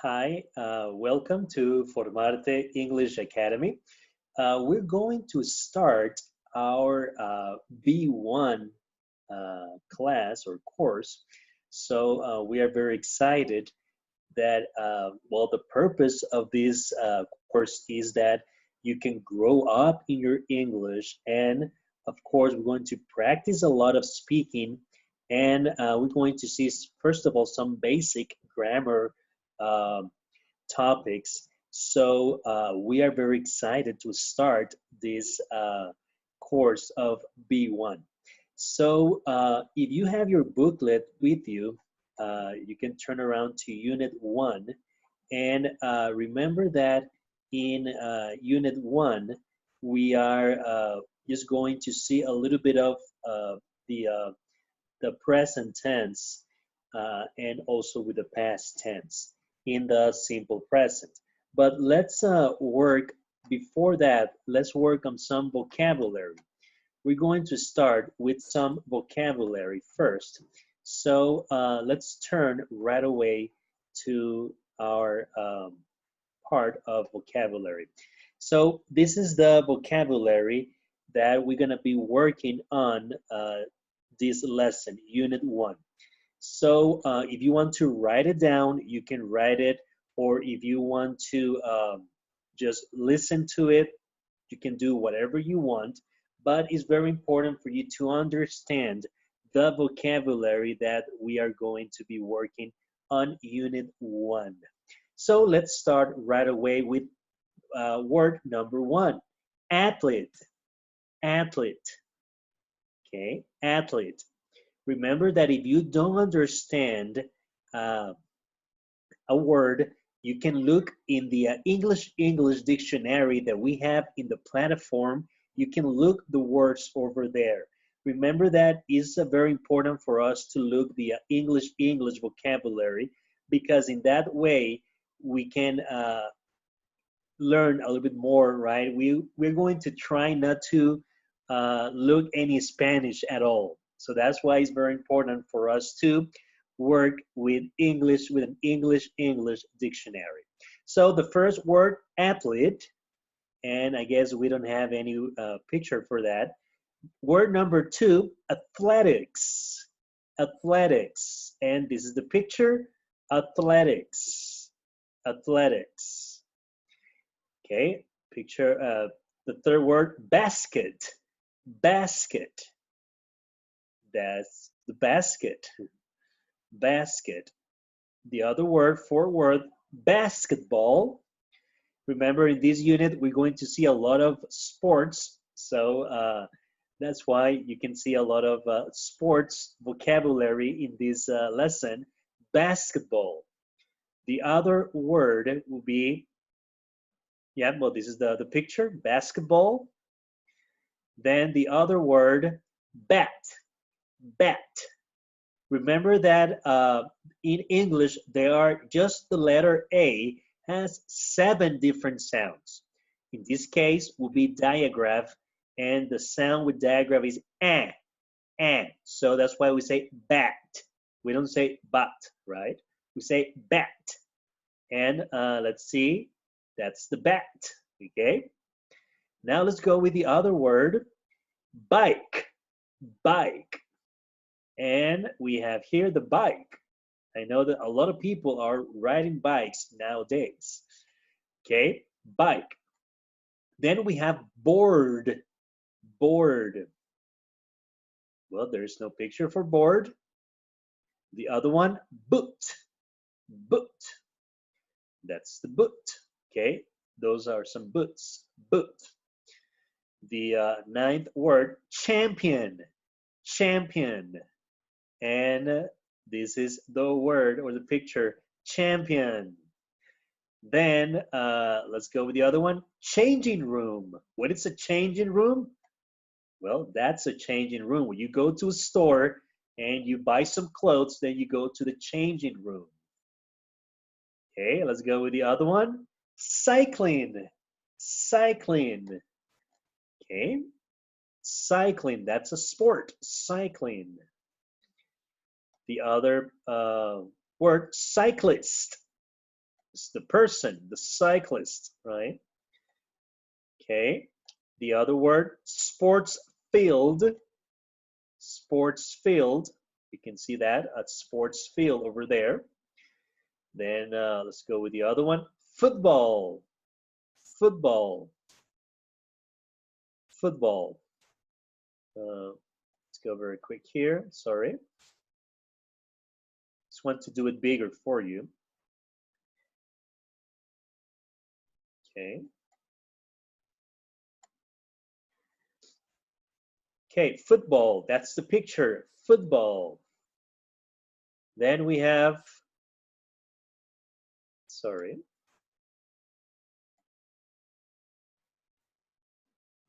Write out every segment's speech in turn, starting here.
Hi, welcome to Formarte English Academy. We're going to start our B1 class or course. So we are very excited that, the purpose of this course is that you can grow up in your English. And of course, we're going to practice a lot of speaking. And we're going to see, first of all, some basic grammar um, topics. So we are very excited to start this course of B1. So if you have your booklet with you, you can turn around to Unit 1 and remember that in Unit 1 we are just going to see a little bit of the the present tense and also with the past tense in the simple present. But let's work before that, let's work on some vocabulary. We're going to start with some vocabulary first. So let's turn right away to our part of vocabulary. So this is the vocabulary that we're going to be working on this lesson, Unit 1. So if you want to write it down, you can write it, or if you want to just listen to it, you can do whatever you want. But it's very important for you to understand the vocabulary that we are going to be working on Unit 1. So let's start right away with word number 1, athlete, athlete, okay, athlete. Remember that if you don't understand uh, a word, you can look in the English dictionary that we have in the platform. You can look the words over there. Remember that is very important for us to look the English vocabulary, because in that way we can learn a little bit more, right? We're going to try not to look any Spanish at all. So that's why it's very important for us to work with English, with an English dictionary. So the first word, athlete, and I guess we don't have any picture for that. Word number 2, athletics, athletics, and this is the picture, athletics, athletics. Okay, picture the third word, basket, basket. That's the basket, basket. The other word, fourth word, basketball. Remember, in this unit, we're going to see a lot of sports. So that's why you can see a lot of sports vocabulary in this lesson, basketball. The other word will be, yeah, well, this is the picture, basketball. Then the other word, bat, bat. Remember that in English, there are just the letter A has 7 different sounds. In this case, will be digraph, and the sound with digraph is eh. So that's why we say bat. We don't say but, right? We say bat. And let's see, that's the bat, okay? Now let's go with the other word, bike, bike. And we have here the bike. I know that a lot of people are riding bikes nowadays. Okay, bike. Then we have board, board. Well, there's no picture for board. The other one, boot, boot. That's the boot. Okay, those are some boots, boot. The ninth word, champion, champion. And this is the word or the picture, champion. Then let's go with the other one, changing room. What is a changing room? Well, that's a changing room. When you go to a store and you buy some clothes, then you go to the changing room. Okay, let's go with the other one, cycling, cycling. Okay, cycling, that's a sport, cycling. The other word, cyclist, It's the person, the cyclist, right? Okay. The other word, sports field. Sports field. You can see that at sports field over there. Then let's go with the other one. Football. Football. Football. Let's go very quick here. Sorry. Just want to do it bigger for you. Okay. Okay, football. That's the picture. Football. Then we have, sorry.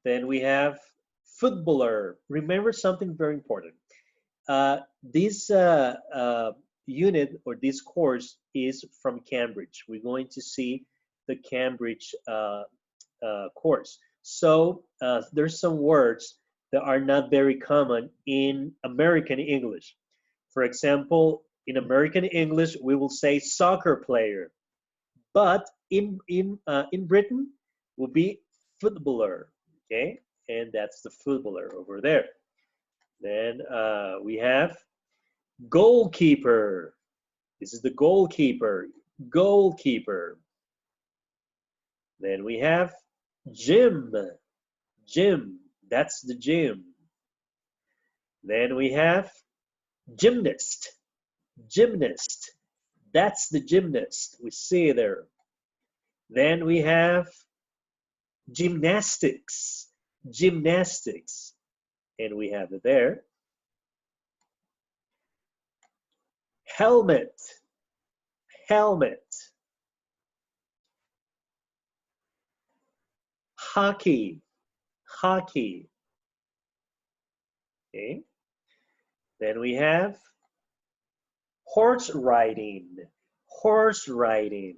Then we have footballer. Remember something very important. This unit or this course is from Cambridge. We're going to see the Cambridge course. So there's some words that are not very common in American English. For example, in American English, we will say soccer player, but in Britain will be footballer. Okay, and that's the footballer over there. Then we have goalkeeper. This is the goalkeeper. Goalkeeper. Then we have gym. Gym. That's the gym. Then we have gymnast. Gymnast. That's the gymnast. We see there. Then we have gymnastics. Gymnastics. And we have it there. Helmet. Helmet. Hockey. Hockey. Okay. Then we have horse riding. Horse riding.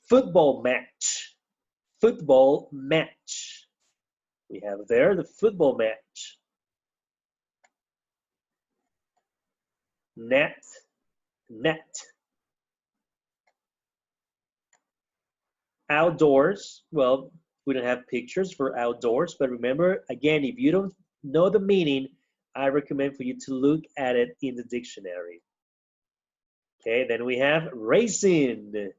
Football match. Football match. We have there the football match. Net. Net. Outdoors. Well, we don't have pictures for outdoors, but remember, again, if you don't know the meaning, I recommend for you to look at it in the dictionary. Okay, then we have racing.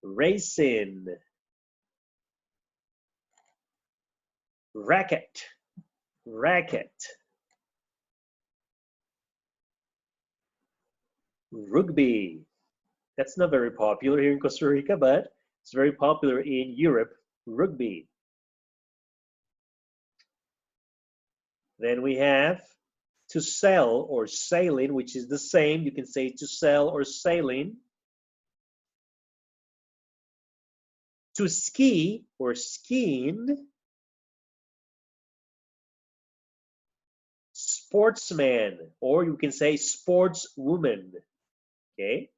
Racing. Racket. Racket. Rugby. That's not very popular here in Costa Rica, but it's very popular in Europe. Rugby. Then we have to sail or sailing, which is the same. You can say to sail or sailing. To ski or skiing. Sportsman, or you can say sportswoman. Okay.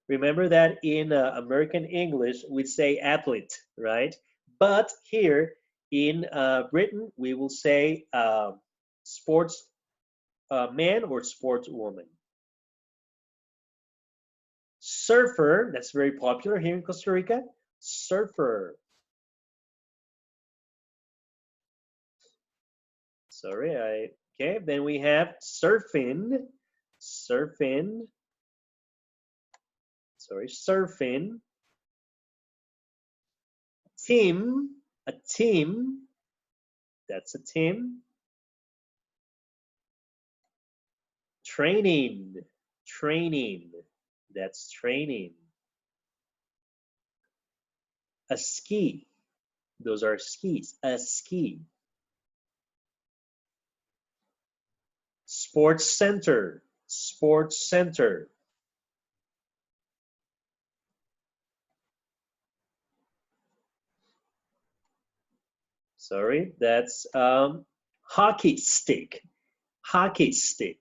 Remember that in American English, we say athlete, right? But here in Britain, we will say sports man or sportswoman. Surfer, that's very popular here in Costa Rica. Surfer. Sorry, okay, then we have surfing. Surfing. Sorry, surfing. Team, a team. That's a team. Training, training. That's training. A ski. Those are skis. A ski. Sports center. Sports center. Sorry, that's hockey stick. Hockey stick.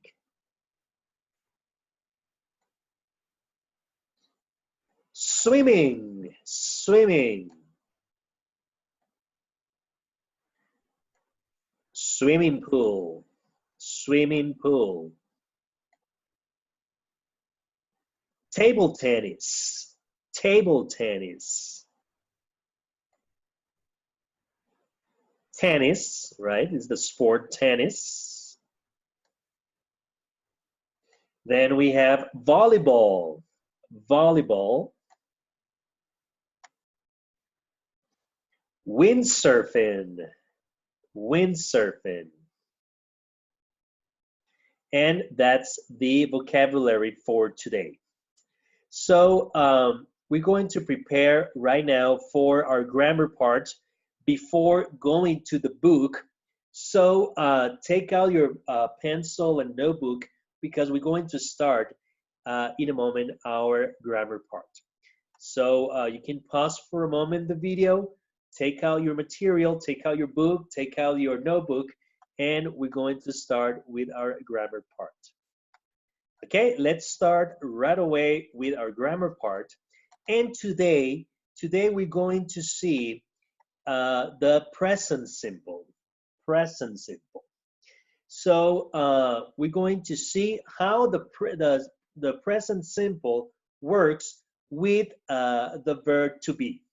Swimming. Swimming. Swimming pool. Swimming pool. Table tennis. Table tennis. Tennis, right, is the sport tennis. Then we have volleyball. Volleyball. Windsurfing. Windsurfing. And that's the vocabulary for today. So we're going to prepare right now for our grammar part before going to the book. So take out your pencil and notebook because we're going to start in a moment our grammar part. So you can pause for a moment the video, take out your material, take out your book, take out your notebook, and we're going to start with our grammar part. Okay, let's start right away with our grammar part. And today we're going to see the present simple. Present simple. So we're going to see how the present simple works with the verb to be.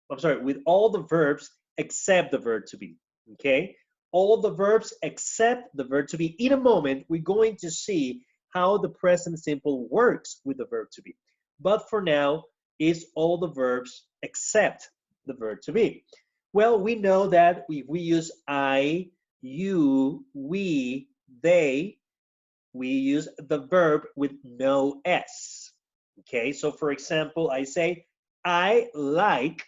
I'm sorry, with all the verbs except the verb to be. Okay, all the verbs except the verb to be. In a moment, we're going to see how the present simple works with the verb to be. But for now, it's all the verbs except the verb to be. Well, we know that if we use I, you, we, they, we use the verb with no S. Okay, so for example, I say, I like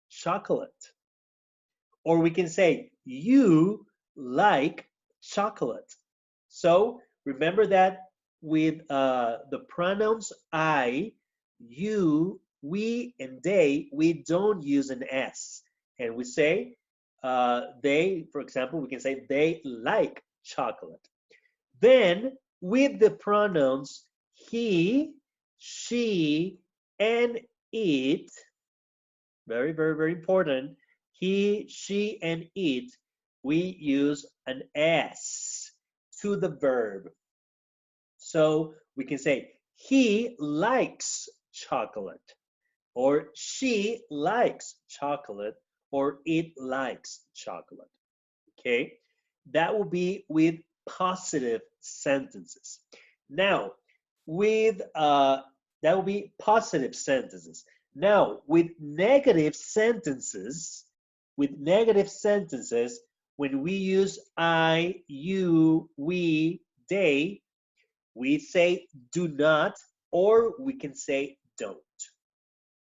chocolate. Or we can say, you like chocolate. So remember that with the pronouns I, you, we, and they, we don't use an S. And we say they, for example, we can say they like chocolate. Then with the pronouns he, she, and it, very, very, very important, he, she, and it, we use an S to the verb. So we can say, he likes chocolate, or she likes chocolate, or it likes chocolate. Okay, that will be with positive sentences. Now, with that will be positive sentences. Now, with negative sentences, when we use I, you, we, they, we say do not, or we can say don't.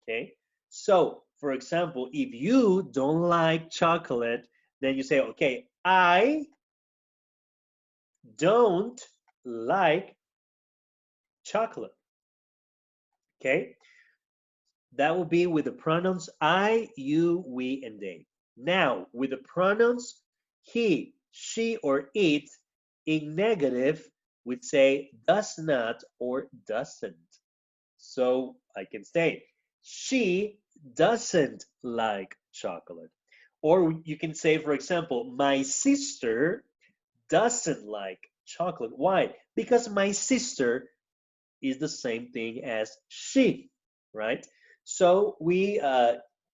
Okay, so for example, if you don't like chocolate, then you say, okay, I don't like chocolate. Okay, that will be with the pronouns I, you, we, and they. Now, with the pronouns he, she, or it, in negative, we'd say does not or doesn't. So I can say, she doesn't like chocolate. Or you can say, for example, my sister doesn't like chocolate. Why? Because my sister is the same thing as she, right? So we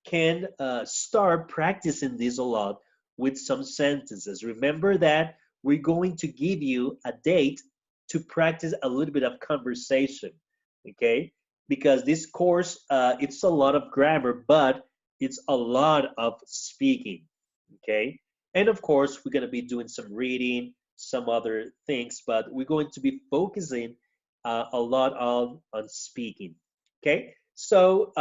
can start practicing this a lot with some sentences. Remember that we're going to give you a date to practice a little bit of conversation, okay? Because this course, it's a lot of grammar, but it's a lot of speaking, okay? And of course, we're going to be doing some reading, some other things, but we're going to be focusing a lot on speaking, okay? So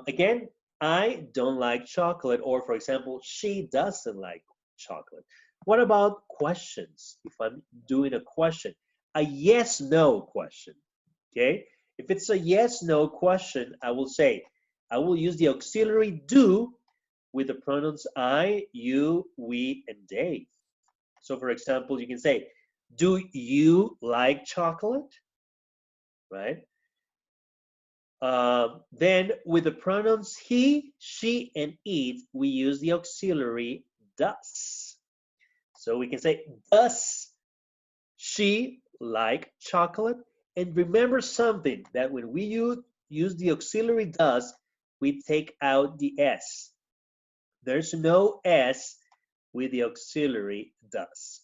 again, I don't like chocolate, or for example, she doesn't like chocolate. What about questions? If I'm doing a question, a yes, no question, okay? If it's a yes, no question, I will say, I will use the auxiliary do with the pronouns I, you, we, and they. So for example, you can say, do you like chocolate? Right? Then with the pronouns he, she, and it, we use the auxiliary does. So we can say, does she like chocolate? And remember something, that when we use the auxiliary does, we take out the S. There's no S with the auxiliary does.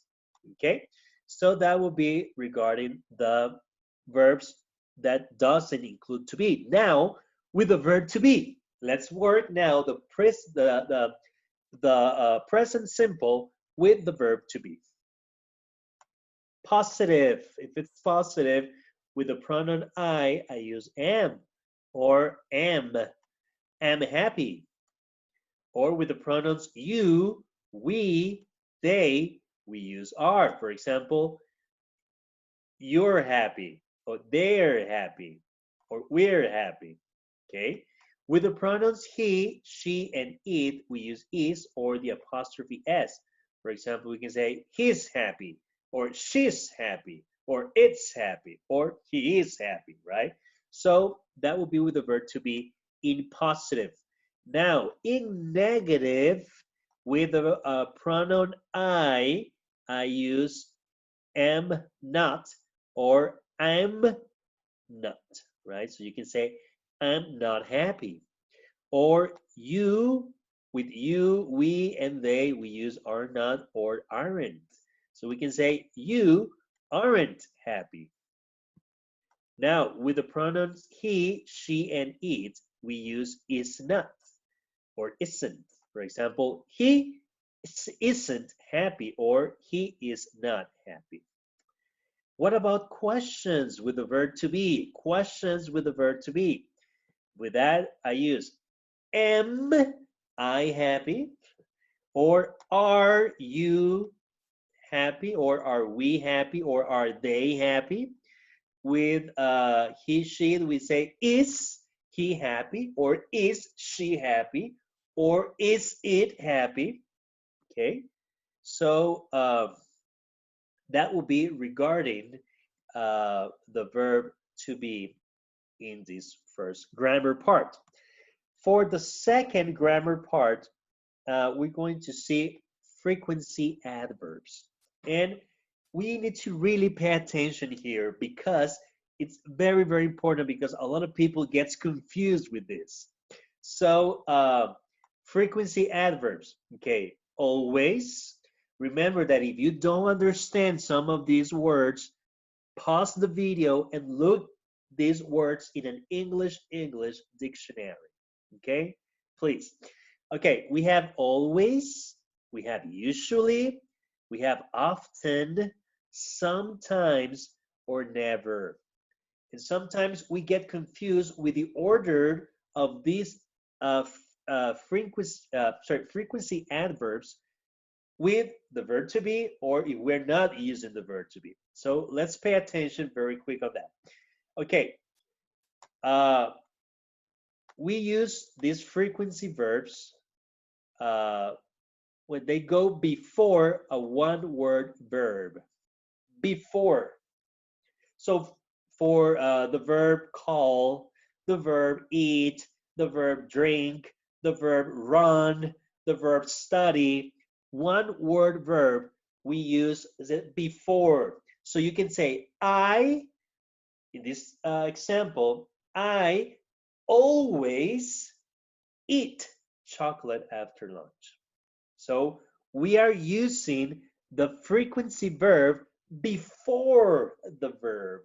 Okay? So that will be regarding the verbs that doesn't include to be. Now, with the verb to be, let's work now the present simple with the verb to be. Positive. If it's positive, with the pronoun I use am or am. Am happy. Or with the pronouns you, we, they, we use are. For example, you're happy, or they're happy, or we're happy. Okay? With the pronouns he, she, and it, we use is or the apostrophe s. For example, we can say he's happy, or she's happy, or it's happy, or he is happy, right? So that will be with the verb to be in positive. Now, in negative, with the pronoun I use am not or I'm not, right? So you can say I'm not happy. Or you, with you, we, and they, we use are not or aren't. So we can say you aren't happy. Now, with the pronouns he, she, and it, we use is not or isn't. For example, he isn't happy or he is not happy. What about questions with the verb to be? Questions with the verb to be. With that, I use am I happy? Or are you happy? Or are we happy? Or are they happy? With he, she, we say is he happy? Or is she happy? Or is it happy? Okay, so that will be regarding the verb to be in this first grammar part. For the second grammar part, we're going to see frequency adverbs. And we need to really pay attention here because it's very, very important because a lot of people gets confused with this. So frequency adverbs, okay, always. Remember that if you don't understand some of these words, pause the video and look these words in an English dictionary. Okay, please. Okay, we have always, we have usually, we have often, sometimes, or never. And sometimes we get confused with the order of these frequency adverbs with the verb to be, or if we're not using the verb to be. So let's pay attention very quick on that. Okay, we use these frequency verbs when they go before a one-word verb. Before. So for the verb call, the verb eat, the verb drink, the verb run, the verb study, one-word verb, we use it before. So you can say, I, in this example, I always eat chocolate after lunch. So we are using the frequency verb before the verb.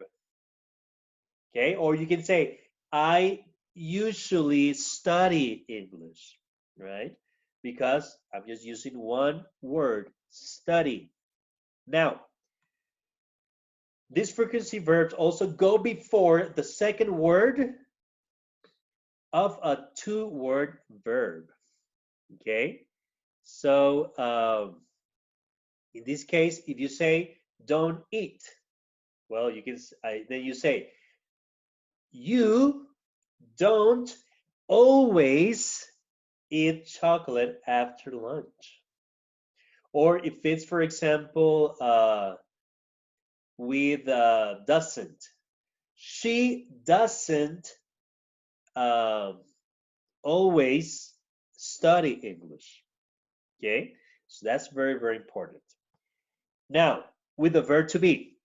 Okay, or you can say, I usually study English, right? Because I'm just using one word, study. Now, these frequency verbs also go before the second word of a two-word verb. Okay, so in this case, if you say don't eat, well, you can then you say you don't always eat chocolate after lunch. Or if it's, for example, with doesn't, she doesn't always study English. Okay, so that's very, very important. Now, with the verb to be,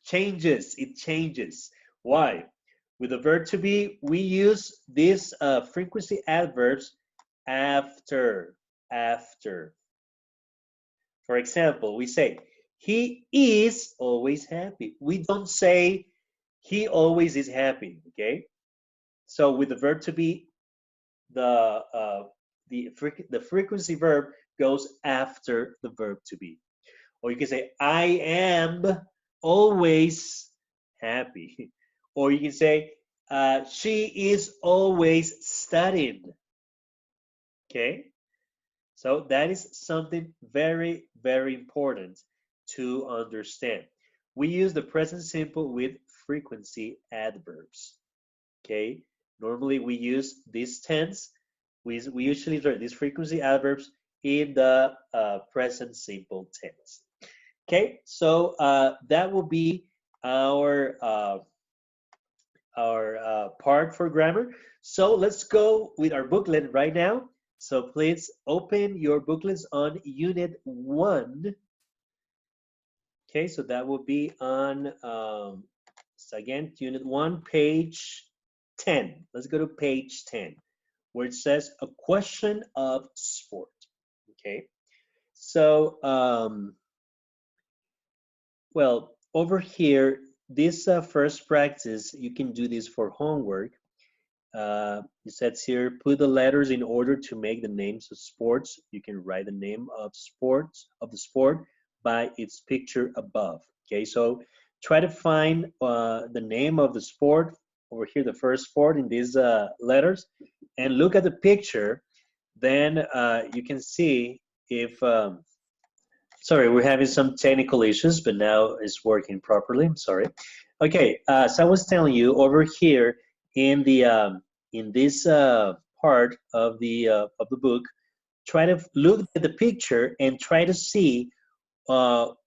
changes. It changes. Why? With the verb to be, we use these frequency adverbs after. After. For example, we say, he is always happy. We don't say, he always is happy, okay? So with the verb to be, the frequency verb goes after the verb to be. Or you can say, I am always happy. Or you can say, she is always studying. Okay? So that is something very, very important to understand. We use the present simple with frequency adverbs. Okay? Normally we use this tense. We usually learn these frequency adverbs in the present simple tense. Okay, so that will be our part for grammar. So let's go with our booklet right now. So please open your booklets on Unit 1. Okay, so that will be on, so again, Unit 1, page 10. Let's go to page 10, where it says a question of sport. Okay, so, well, over here, this first practice, you can do this for homework. It says here, put the letters in order to make the names of sports. You can write the name of the sport by its picture above. Okay, so try to find the name of the sport over here, the first sport in these letters, and look at the picture. Then you can see if sorry, we're having some technical issues, but now it's working properly. I'm sorry. Okay, so I was telling you over here in this part of the book, try to look at the picture and try to see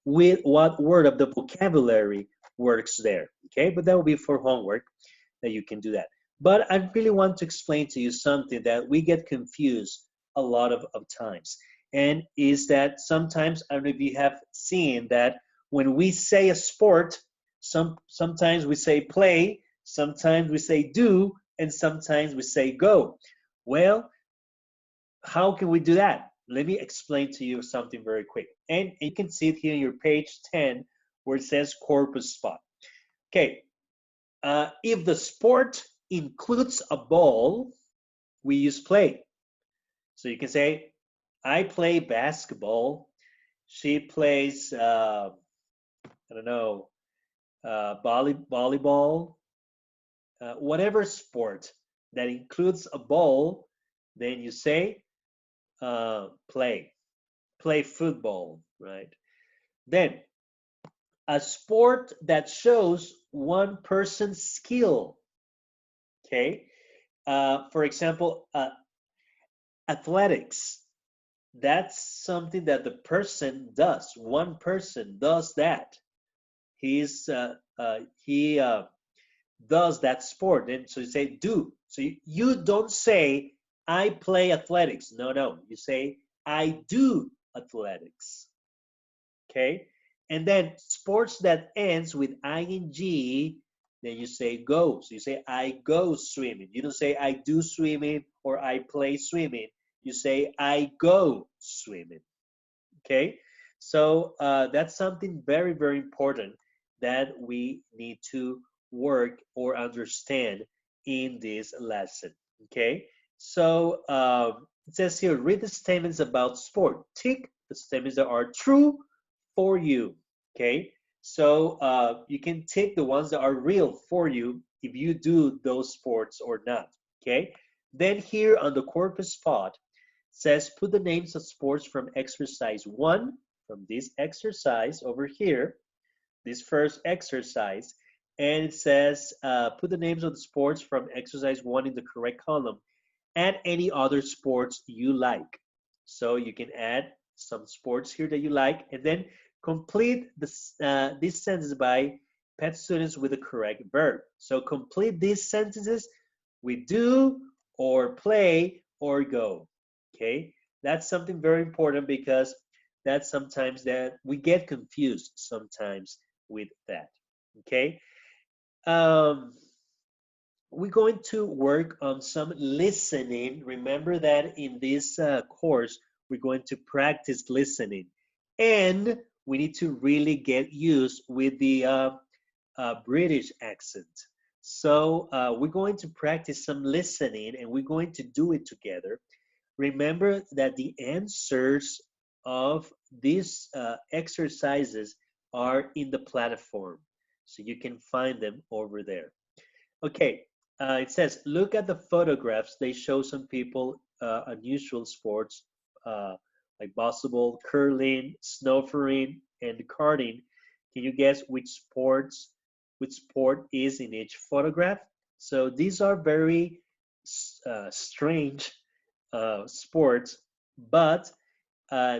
with what word of the vocabulary works there. Okay, but that will be for homework that you can do that. But I really want to explain to you something that we get confused a lot of times. And is that sometimes, I don't know if you have seen that when we say a sport, sometimes we say play, sometimes we say do, and sometimes we say go. Well, how can we do that? Let me explain to you something very quick. And you can see it here in your page 10 where it says corpus spot. Okay, if the sport includes a ball, we use play. So you can say, I play basketball. She plays, I don't know, volleyball. Whatever sport that includes a ball, then you say play. Play football, right? Then a sport that shows one person's skill. Okay. For example, athletics. That's something that the person does. One person does that. He does that sport. And so you say do. So you don't say I play athletics. No, no. You say I do athletics. Okay. And then sports that ends with ing, then you say go. So you say I go swimming. You don't say I do swimming or I play swimming. You say I go swimming. Okay. So that's something very, very important that we need to work or understand in this lesson. Okay. So it says here, read the statements about sport. Tick the statements that are true for you. Okay. So you can tick the ones that are real for you if you do those sports or not. Okay. Then here on the corpus spot says put the names of sports from exercise 1, from this exercise over here, this first exercise, and it says put the names of the sports from exercise 1 in the correct column. Add any other sports you like. So you can add some sports here that you like, and then complete this sentence by pet students with the correct verb. So complete these sentences with do or play or go. Okay, that's something very important because that's sometimes that we get confused sometimes with that. Okay. Um, we're going to work on some listening. Remember that in this course, we're going to practice listening. And we need to really get used with the British accent. So we're going to practice some listening and we're going to do it together. Remember that the answers of these exercises are in the platform. So you can find them over there. Okay, it says, look at the photographs. They show some people unusual sports uh, like basketball, curling, snowboarding, and karting. Can you guess which sport is in each photograph? So these are very strange sports, but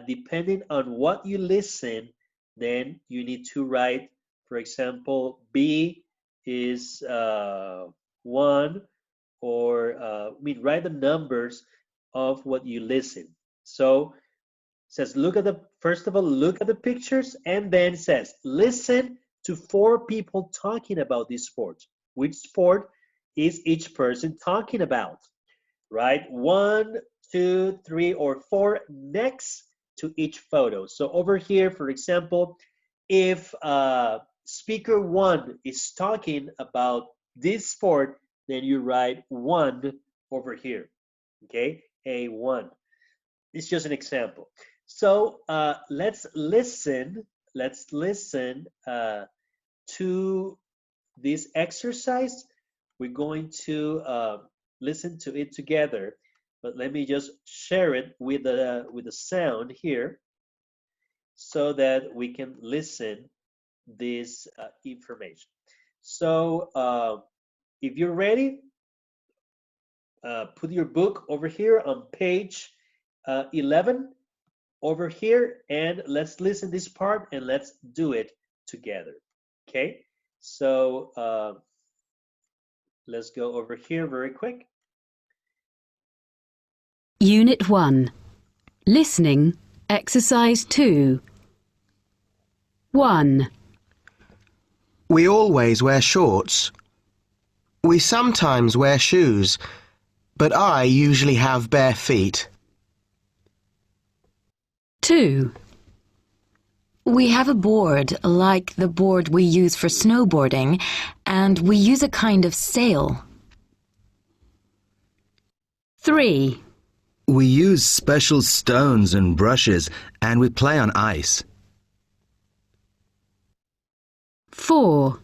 depending on what you listen, then you need to write, for example, B is 1, or write the numbers of what you listen. So it says, first of all, look at the pictures, and then it says, listen to 4 people talking about this sport. Which sport is each person talking about? Right? 1, 2, 3, or 4 next to each photo. So over here, for example, if speaker 1 is talking about this sport, then you write 1 over here. Okay, A1. It's just an example. So let's listen. Let's listen to this exercise. We're going to listen to it together, but let me just share it with the sound here so that we can listen this information. So if you're ready, put your book over here on page 11 over here, and let's listen this part and let's do it together. Okay, so let's go over here very quick. Unit 1. Listening, Exercise 2. 1. We always wear shorts. We sometimes wear shoes, but I usually have bare feet. 2. We have a board like the board we use for snowboarding, and we use a kind of sail. 3. We use special stones and brushes, and we play on ice. 4.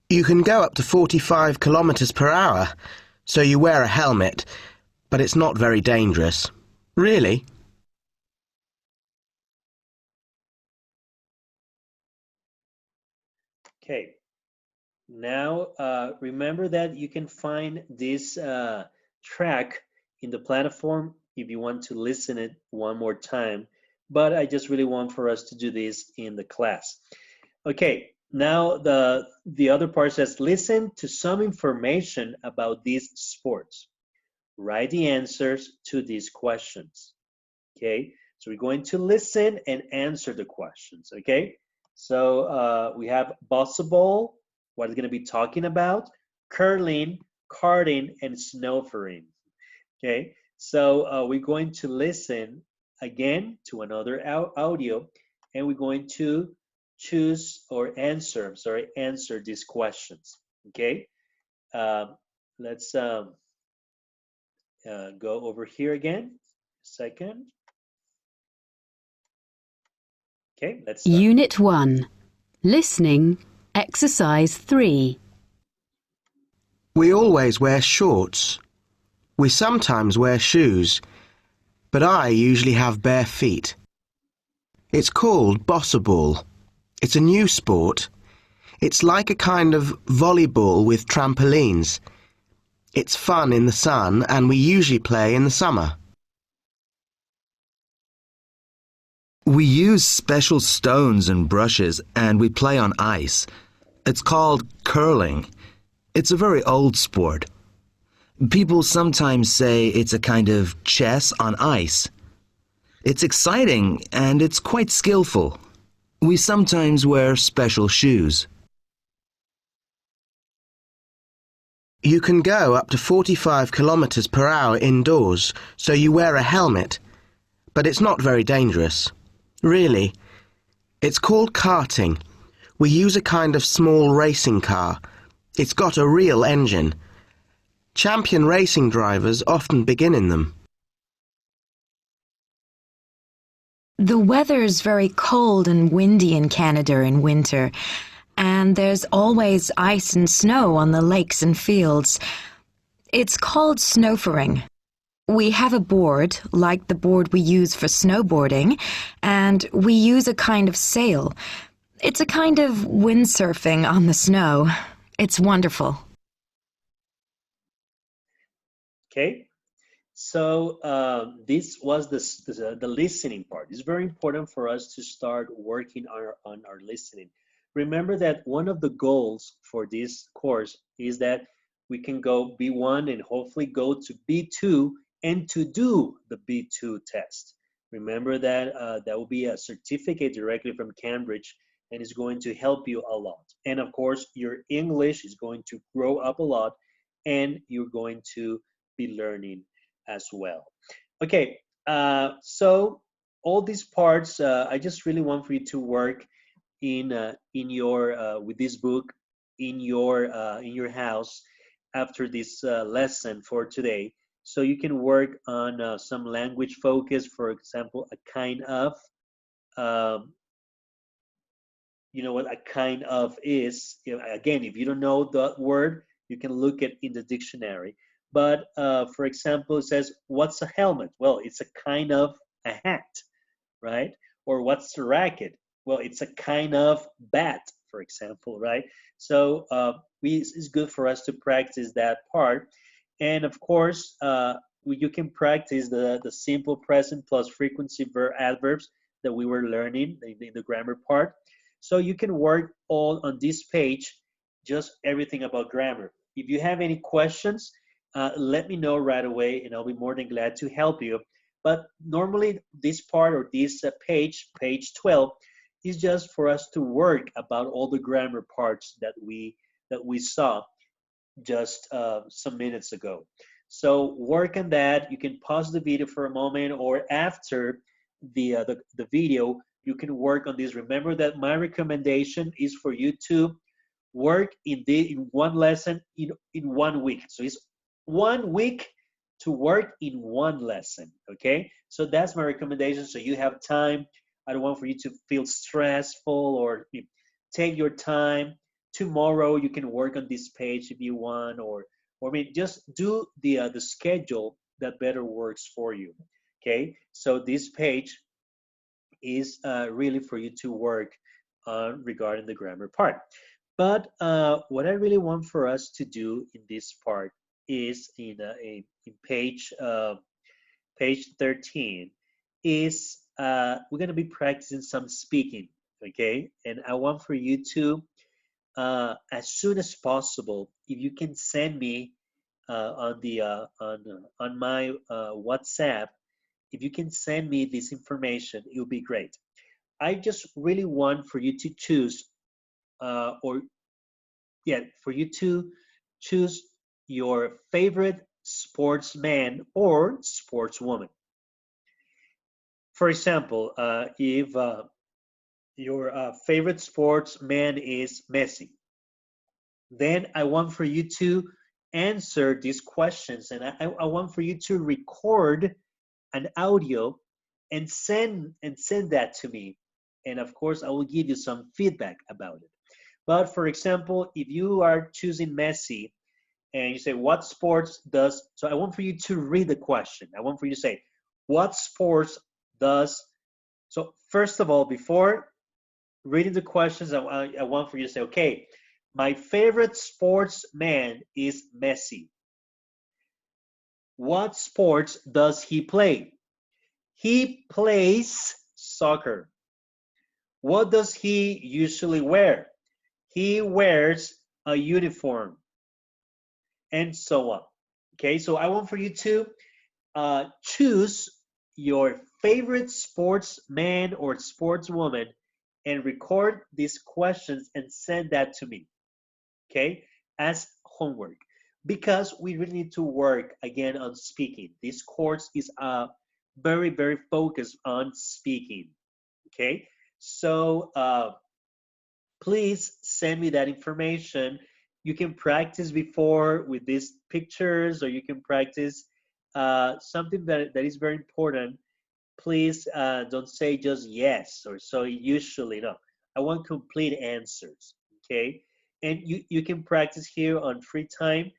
You can go up to 45 kilometers per hour, so you wear a helmet, but it's not very dangerous. Really? Okay, now remember that you can find this track in the platform if you want to listen it one more time, but I just really want for us to do this in the class. Okay, now the other part says, listen to some information about these sports. Write the answers to these questions. Okay, so we're going to listen and answer the questions. Okay, so we have basketball, what it's going to be talking about, curling, karting, and snowboarding. Okay, so we're going to listen again to another audio, and we're going to choose or answer these questions. Okay, let's go over here again. Second. Okay, let's start. Unit 1. Listening, Exercise 3. We always wear shorts. We sometimes wear shoes, but I usually have bare feet. It's called basketball. It's a new sport. It's like a kind of volleyball with trampolines. It's fun in the sun, and we usually play in the summer. We use special stones and brushes, and we play on ice. It's called curling. It's a very old sport. People sometimes say it's a kind of chess on ice. It's exciting, and it's quite skillful. We sometimes wear special shoes. You can go up to 45 kilometers per hour indoors, so you wear a helmet. But it's not very dangerous. Really. It's called karting. We use a kind of small racing car. It's got a real engine. Champion racing drivers often begin in them. The weather's very cold and windy in Canada in winter, and there's always ice and snow on the lakes and fields. It's called snowboarding. We have a board, like the board we use for snowboarding, and we use a kind of sail. It's a kind of windsurfing on the snow. It's wonderful. Okay, so this was the listening part. It's very important for us to start working on our listening. Remember that one of the goals for this course is that we can go B1 and hopefully go to B2 and to do the B2 test. Remember that that will be a certificate directly from Cambridge, and it's going to help you a lot. And of course, your English is going to grow up a lot, and you're going to be learning as well. Okay, so all these parts, I just really want for you to work in your with this book in your house after this lesson for today, so you can work on some language focus. For example, a kind of. You know what a kind of is. Again, if you don't know the word, you can look it in the dictionary. But for example, it says, what's a helmet? Well, it's a kind of a hat, right? Or what's a racket? Well, it's a kind of bat, for example, right? So it's good for us to practice that part. And of course, you can practice the simple present plus frequency verb adverbs that we were learning in the grammar part. So you can work all on this page, just everything about grammar. If you have any questions, let me know right away, and I'll be more than glad to help you. But normally this part, or this page 12, is just for us to work about all the grammar parts that we saw just some minutes ago. So work on that. You can pause the video for a moment, or after the video, you can work on this. Remember that my recommendation is for you to work in one lesson in 1 week. So it's 1 week to work in one lesson, okay? So that's my recommendation, so you have time. I don't want for you to feel stressful, or take your time. Tomorrow you can work on this page if you want, or I mean, just do the schedule that better works for you, okay? So this page is really for you to work on regarding the grammar part. But what I really want for us to do in this part is in page 13 is we're going to be practicing some speaking, okay? And I want for you to as soon as possible, if you can send me on my WhatsApp, if you can send me this information, it will be great. I just really want for you to choose for you to choose your favorite sportsman or sportswoman. For example, if your favorite sportsman is Messi, then I want for you to answer these questions, and I want for you to record an audio and send that to me. And of course, I will give you some feedback about it. But for example, if you are choosing Messi and you say, what sports does, so I want for you to read the question. I want for you to say, what sports does, so first of all, before reading the questions, I want for you to say, okay, my favorite sportsman is Messi. What sports does he play? He plays soccer. What does he usually wear? He wears a uniform, and so on. Okay, so I want for you to choose your favorite sportsman or sportswoman and record these questions and send that to me, okay, as homework. because we really need to work again on speaking. This course is very, very focused on speaking. Okay, so please send me that information. You can practice before with these pictures, or you can practice something that is very important. Please don't say just yes or so usually. No, I want complete answers. Okay, and you can practice here on free time,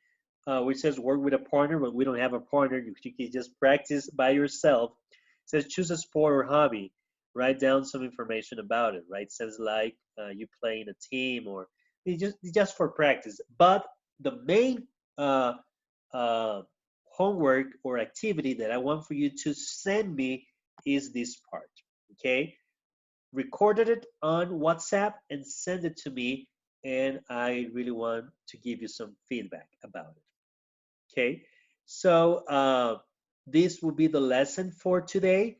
which says work with a partner, but we don't have a partner. You can just practice by yourself. It says choose a sport or hobby. Write down some information about it. Right? It says like you play in a team, or just for practice. But the main homework or activity that I want for you to send me is this part. Okay, recorded it on WhatsApp and send it to me, and I really want to give you some feedback about it. Okay, so this will be the lesson for today.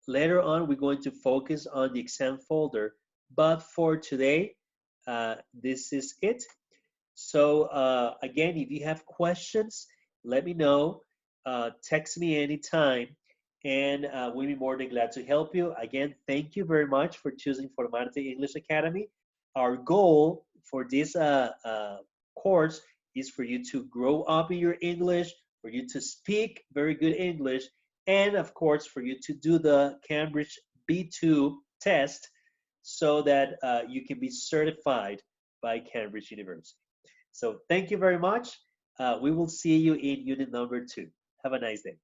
Later on, we're going to focus on the exam folder, but for today, this is it. So again, if you have questions, let me know. Text me anytime, and we'll be more than glad to help you. Again, thank you very much for choosing Formarte English Academy. Our goal for this course is for you to grow up in your English, for you to speak very good English, and of course, for you to do the Cambridge B2 test so that you can be certified by Cambridge University. So thank you very much. We will see you in unit number 2. Have a nice day.